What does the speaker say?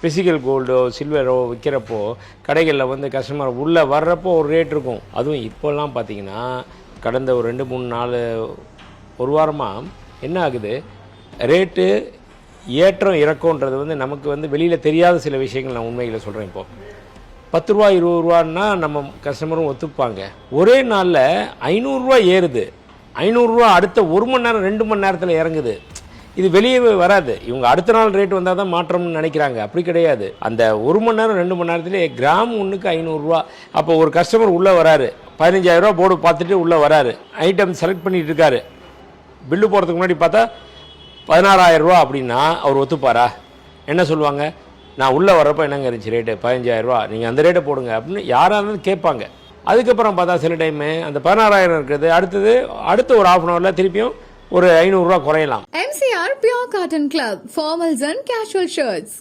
Physical கோல்டோ சில்வரோ விற்கிறப்போ கடைகளில் வந்து customer உள்ளே வர்றப்போ ஒரு ரேட் இருக்கும். அதுவும் இப்போல்லாம் பார்த்தீங்கன்னா கடந்த ஒரு 2-3 நாள் ஒரு வாரமாக என்ன ஆகுது, ரேட்டு ஏற்றம் இறக்கம்ன்றது வந்து நமக்கு வந்து வெளியில் தெரியாத சில விஷயங்கள் நான் உண்மையில் சொல்கிறேன். இப்போது 10 ரூபா 20 ரூபான்னா நம்ம கஸ்டமரும் ஒத்துப்பாங்க. ஒரே நாளில் 500 ரூபா ஏறுது, 500 ரூபா அடுத்த 1 மணி நேரம் 2 மணி நேரத்தில் இறங்குது. இது வெளியே வராது. இவங்க அடுத்த நாள் ரேட் வந்தால் தான் மாற்றம்னு நினைக்கிறாங்க. அப்படி கிடையாது. அந்த 1 மணி நேரம் 2 மணி நேரத்திலே கிராம் ஒன்றுக்கு 500 ரூபா. அப்போ ஒரு கஸ்டமர் உள்ளே வராரு, 15,000 ரூபா போர்டு பார்த்துட்டு உள்ளே வராரு, ஐட்டம் செலக்ட் பண்ணிட்டு இருக்காரு. பில்லு போகிறதுக்கு முன்னாடி பார்த்தா 16,000 ரூபா அப்படின்னா அவர் ஒத்துப்பாரா? என்ன சொல்லுவாங்க, நான் உள்ளே வர்றப்போ என்னங்க இருந்துச்சு ரேட்டு 15,000 ரூபா, நீங்கள் அந்த ரேட்டை போடுங்க அப்படின்னு யாராக இருந்தாலும் கேட்பாங்க. அதுக்கப்புறம் பார்த்தா சில டைமு அந்த 16,000 இருக்கிறது அடுத்த ஒரு ½ ஹவரில் திருப்பியும் ஒரு 500 ரூபா குறையலாம். MCR Pure Cotton Club, formals and casual shirts.